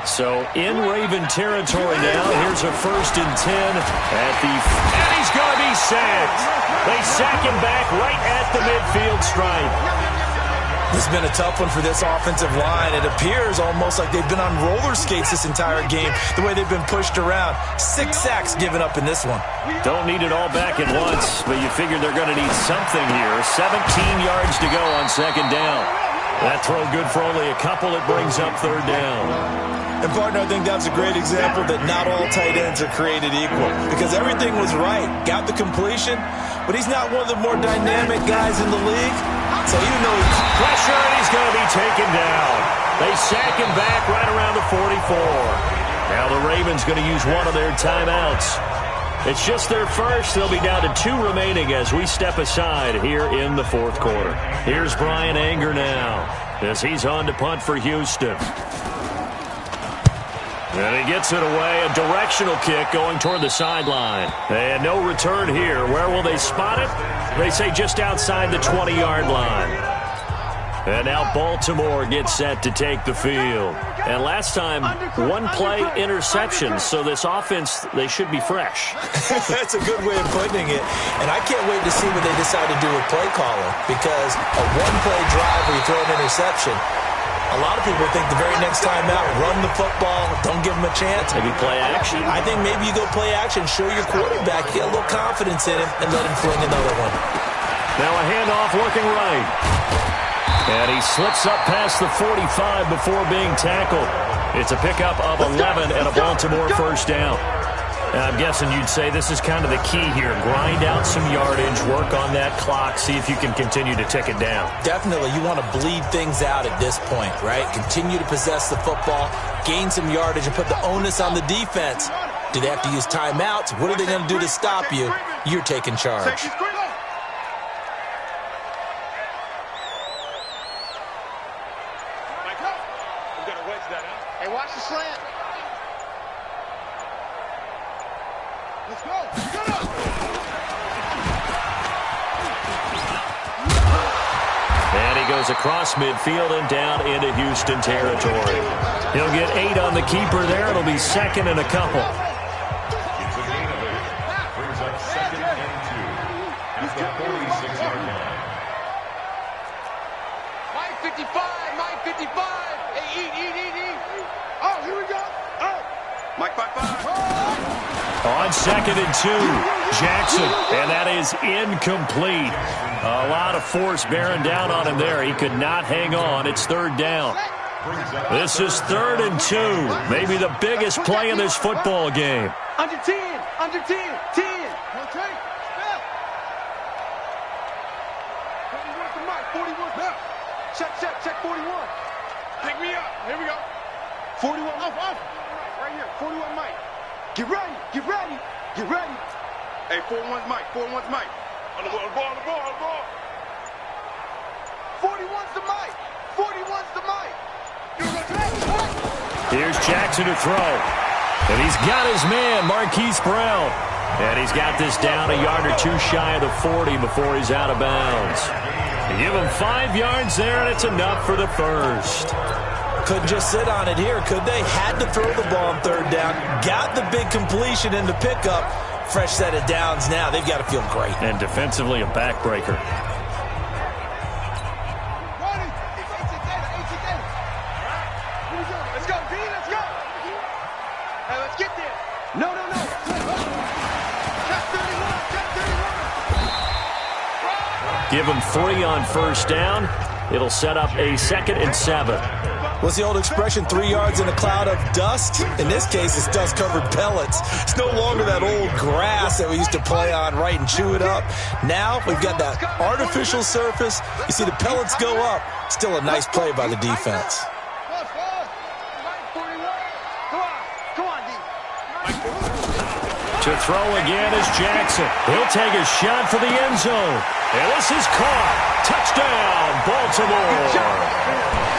So in Raven territory now. Here's a 1st and 10 at the... And he's going to be sacked. They sack him back right at the midfield stripe. This has been a tough one for this offensive line. It appears almost like they've been on roller skates this entire game, the way they've been pushed around. 6 sacks given up in this one. Don't need it all back at once, but you figure they're going to need something here. 17 yards to go on 2nd down. That throw good for only a couple. It brings up 3rd down. And, partner, I think that's a great example that not all tight ends are created equal, because everything was right. Got the completion, but he's not one of the more dynamic guys in the league. So even though he's pressure, and he's going to be taken down. They sack him back right around the 44. Now the Ravens going to use one of their timeouts. It's just their first. They'll be down to 2 remaining as we step aside here in the 4th quarter. Here's Brian Anger now as he's on to punt for Houston. And he gets it away. A directional kick going toward the sideline. And no return here. Where will they spot it? They say just outside the 20-yard line. And now Baltimore gets set to take the field. And last time, 1-play interception. So this offense, they should be fresh. That's a good way of putting it. And I can't wait to see what they decide to do with play calling, because a 1-play drive where you throw an interception, a lot of people think the very next time out, run the football, don't give them a chance. Maybe play action. I think maybe you go play action, show your quarterback, get a little confidence in him, and let him fling another one. Now a handoff looking right. And he slips up past the 45 before being tackled. It's a pickup of 11 and a Baltimore 1st down. And I'm guessing you'd say this is kind of the key here. Grind out some yardage, work on that clock, see if you can continue to tick it down. Definitely. You want to bleed things out at this point, right? Continue to possess the football, gain some yardage, and put the onus on the defense. Do they have to use timeouts? What are they going to do to stop you? You're taking charge. Hey, watch the slant. Let's go. And he goes across midfield and down into Houston territory. He'll get 8 on the keeper there. It'll be 2nd and a couple. It's a gain of 8. Brings up 2nd and 2 at the 46-yard line. Mike 55, Mike 55. Hey, eat. Oh, here we go. Oh. Mike 55. On 2nd and 2, Jackson, and that is incomplete. A lot of force bearing down on him there. He could not hang on. It's 3rd down. This is 3rd and 2. Maybe the biggest play in this football game. Under 10, 10. Okay, step. 41 to Mike, 41 now. Check 41. Pick me up. Here we go. 41 off. Right here, 41 Mike. Get ready. Hey, 41's Mike. On the ball. 41's the Mike. Here's Jackson to throw. And he's got his man, Marquise Brown. And he's got this down a yard or 2 shy of the 40 before he's out of bounds. They give him 5 yards there, and it's enough for the 1st. Couldn't just sit on it here, could they? Had to throw the ball on 3rd down. Got the big completion in the pickup. Fresh set of downs now. They've got to feel great. And defensively, a backbreaker. Let's go, D. Let's go. Hey, let's get there. No. Check Give him 3 on first down. It'll set up a 2nd and 7. What's the old expression, 3 yards in a cloud of dust? In this case, it's dust-covered pellets. It's no longer that old grass that we used to play on, right, and chew it up. Now we've got that artificial surface. You see the pellets go up. Still a nice play by the defense. To throw again is Jackson. He'll take a shot for the end zone. And this is caught. Touchdown, Baltimore.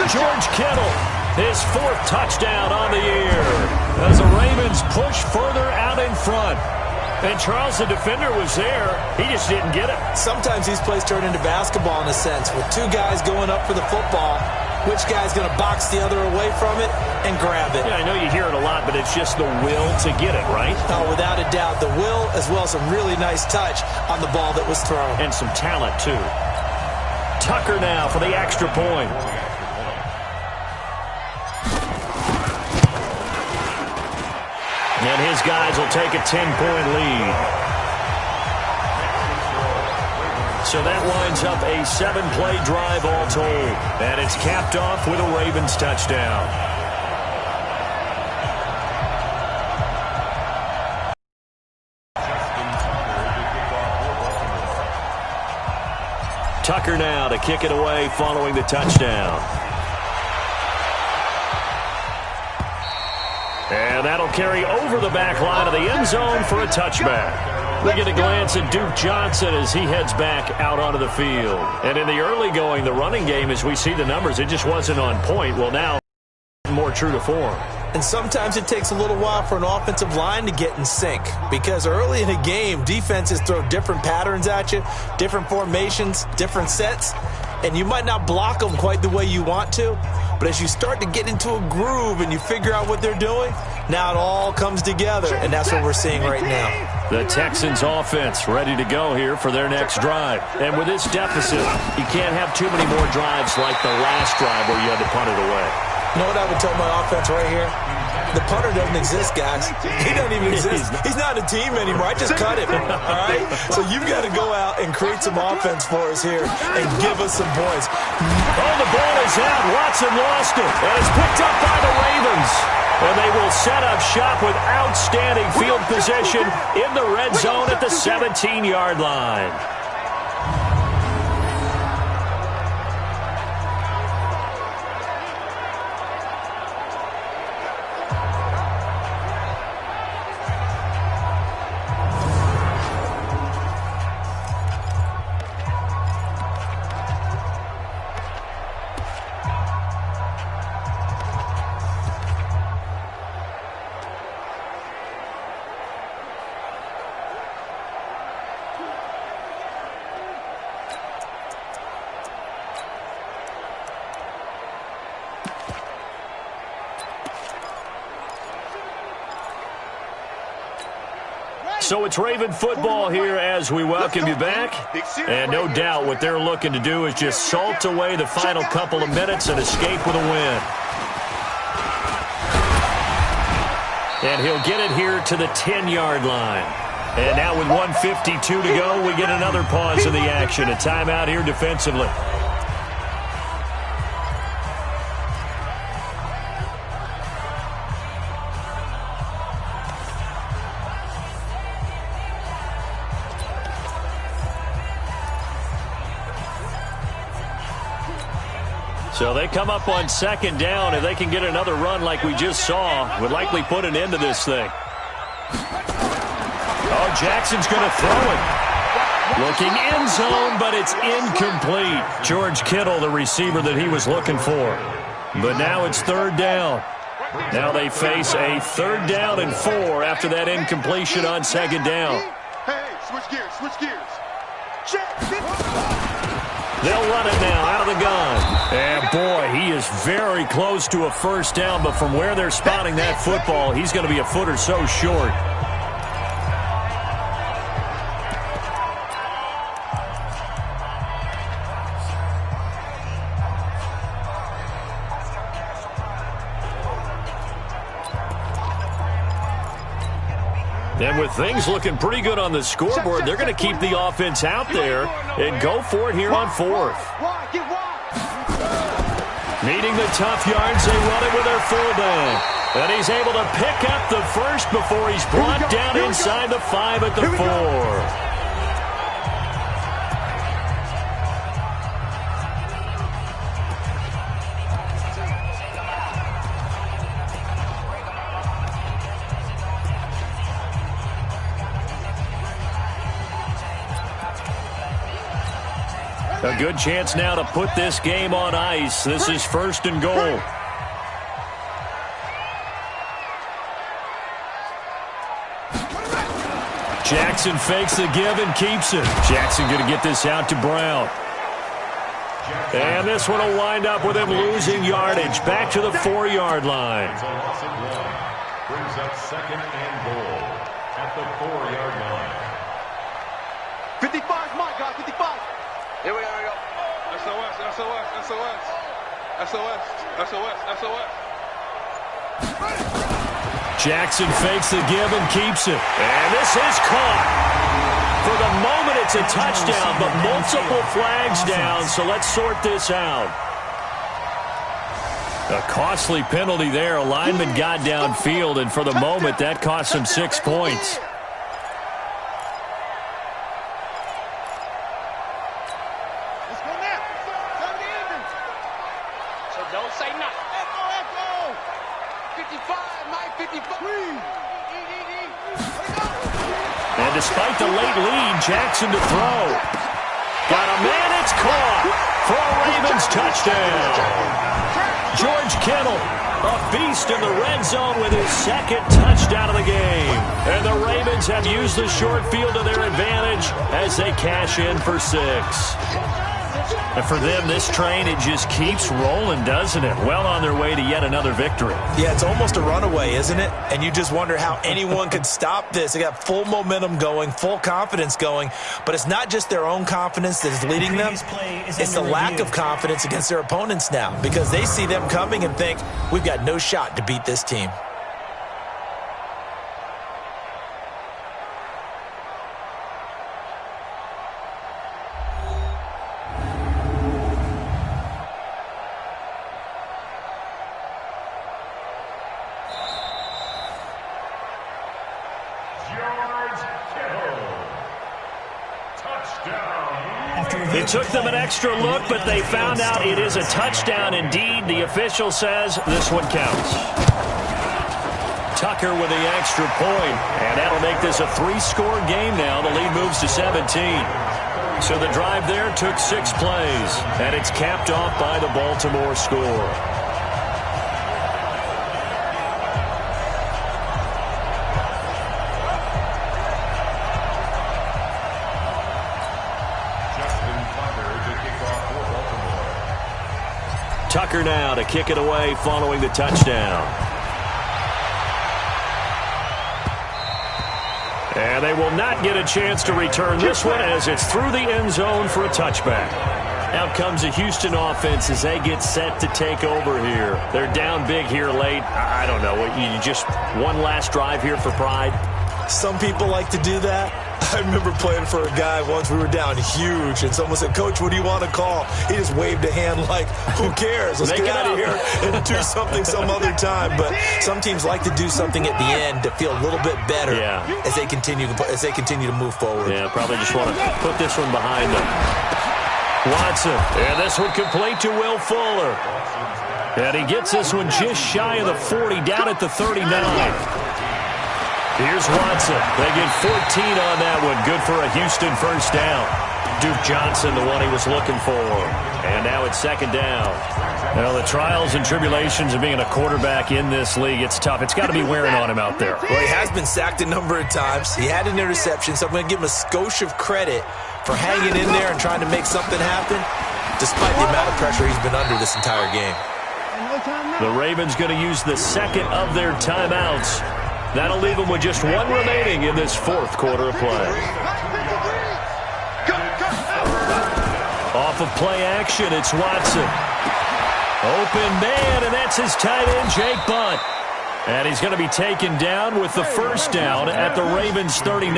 George Kittle, his 4th touchdown on the year as the Ravens push further out in front. And Charles, the defender, was there. He just didn't get it. Sometimes these plays turn into basketball in a sense, with 2 guys going up for the football. Which guy's going to box the other away from it and grab it? Yeah, I know you hear it a lot, but it's just the will to get it, right? Oh, without a doubt. The will, as well as some really nice touch on the ball that was thrown. And some talent, too. Tucker now for the extra point. And his guys will take a 10-point lead. So that winds up a 7-play drive all told. And it's capped off with a Ravens touchdown. Tucker now to kick it away following the touchdown. And that'll carry over the back line of the end zone for a touchback. We get a glance at Duke Johnson as he heads back out onto the field. And in the early going, the running game, as we see the numbers, it just wasn't on point. Well, now more true to form. And sometimes it takes a little while for an offensive line to get in sync, because early in a game, defenses throw different patterns at you, different formations, different sets, and you might not block them quite the way you want to. But as you start to get into a groove and you figure out what they're doing, now it all comes together, and that's what we're seeing right now. The Texans offense ready to go here for their next drive. And with this deficit, you can't have too many more drives like the last drive where you had to punt it away. You know what I would tell my offense right here? The punter doesn't exist, guys. He doesn't even exist. He's not a team anymore. I just cut him, all right? So you've got to go out and create some offense for us here and give us some points. Oh, the ball is out. Watson lost it. And it's picked up by the Ravens. And they will set up shop with outstanding field position in the red zone at the 17-yard line. So it's Raven football here as we welcome you back. And no doubt what they're looking to do is just salt away the final couple of minutes and escape with a win. And he'll get it here to the 10-yard line. And now with 1:52 to go, we get another pause in the action. A timeout here defensively. So they come up on second down. If they can get another run like we just saw, would likely put an end to this thing. Oh, Jackson's going to throw it. Looking end zone, but it's incomplete. George Kittle, the receiver that he was looking for. But now it's third down. Now they face a 3rd down and 4 after that incompletion on second down. Hey, switch gears, switch gears. They'll run it now out of the gun. And, boy, he is very close to a first down, but from where they're spotting that football, he's going to be a foot or so short. Then And with things looking pretty good on the scoreboard, they're going to keep the offense out there and go for it here on fourth. Needing the tough yards, they run it with their fullback. And he's able to pick up the first before he's brought down inside the 5 at the 4. A good chance now to put this game on ice. This is 1st and goal. Jackson fakes the give and keeps it. Jackson going to get this out to Brown. And this one will wind up with him losing yardage. Back to the 4-yard line. Brings up 2nd and goal at the 4-yard line. 55, my God, 55. Here we go. SOS, SOS, SOS. SOS, SOS, SOS. Jackson fakes the give and keeps it. And this is caught. For the moment, it's a touchdown, but multiple flags down, so let's sort this out. A costly penalty there. A lineman got downfield, and for the moment, that cost him 6 points. And despite the late lead, Jackson to throw. Got a man, it's caught for a Ravens touchdown. George Kittle, a beast in the red zone with his 2nd touchdown of the game. And the Ravens have used the short field to their advantage as they cash in for 6. And for them, this train, it just keeps rolling, doesn't it? Well on their way to yet another victory. Yeah, it's almost a runaway, isn't it? And you just wonder how anyone could stop this. They got full momentum going, full confidence going. But it's not just their own confidence that is leading them. It's the lack of confidence against their opponents now, because they see them coming and think, we've got no shot to beat this team. It took them an extra look, but they found out it is a touchdown indeed. The official says this one counts. Tucker with the extra point, and that'll make this a 3-score game now. The lead moves to 17. So the drive there took 6 plays, and it's capped off by the Baltimore score. Tucker now to kick it away following the touchdown. And they will not get a chance to return this one as it's through the end zone for a touchback. Out comes the Houston offense as they get set to take over here. They're down big here late. I don't know. You just one last drive here for pride? Some people like to do that. I remember playing for a guy once. We were down huge, and someone said, "Coach, what do you want to call?" He just waved a hand like, who cares? Let's get out of here and do something some other time. But some teams like to do something at the end to feel a little bit better as they continue to move forward. Yeah, probably just want to put this one behind them. Watson, and this one complete to Will Fuller. And he gets this one just shy of the 40, down at the 39. Here's Watson. They get 14 on that one. Good for a Houston first down. Duke Johnson, the one he was looking for. And now it's 2nd down. Well, the trials and tribulations of being a quarterback in this league, it's tough. It's got to be wearing on him out there. Well, he has been sacked a number of times. He had an interception, so I'm going to give him a skosh of credit for hanging in there and trying to make something happen, despite the amount of pressure he's been under this entire game. The Ravens going to use the 2nd of their timeouts. That'll leave them with just 1 remaining in this 4th quarter of play. Off of play action, it's Watson. Open man, and that's his tight end, Jake Butt. And he's going to be taken down with the first down at the Ravens' 39.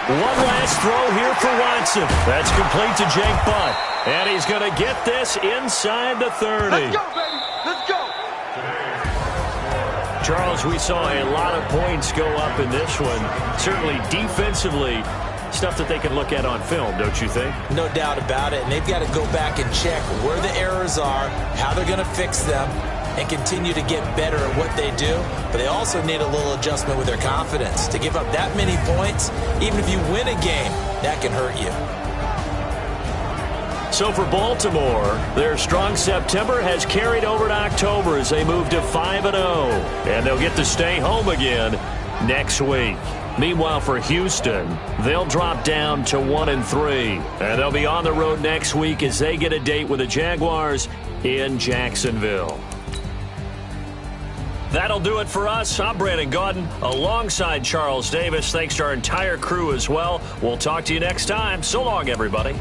One last throw here for Watson. That's complete to Jake Butt. And he's going to get this inside the 30. Let's go, baby. Let's go. Charles, we saw a lot of points go up in this one. Certainly defensively, stuff that they can look at on film, don't you think? No doubt about it. And they've got to go back and check where the errors are, how they're going to fix them, and continue to get better at what they do. But they also need a little adjustment with their confidence. To give up that many points, even if you win a game, that can hurt you. So for Baltimore, their strong September has carried over to October as they move to 5-0. And they'll get to stay home again next week. Meanwhile, for Houston, they'll drop down to 1-3. And they'll be on the road next week as they get a date with the Jaguars in Jacksonville. That'll do it for us. I'm Brandon Gaudin alongside Charles Davis. Thanks to our entire crew as well. We'll talk to you next time. So long, everybody.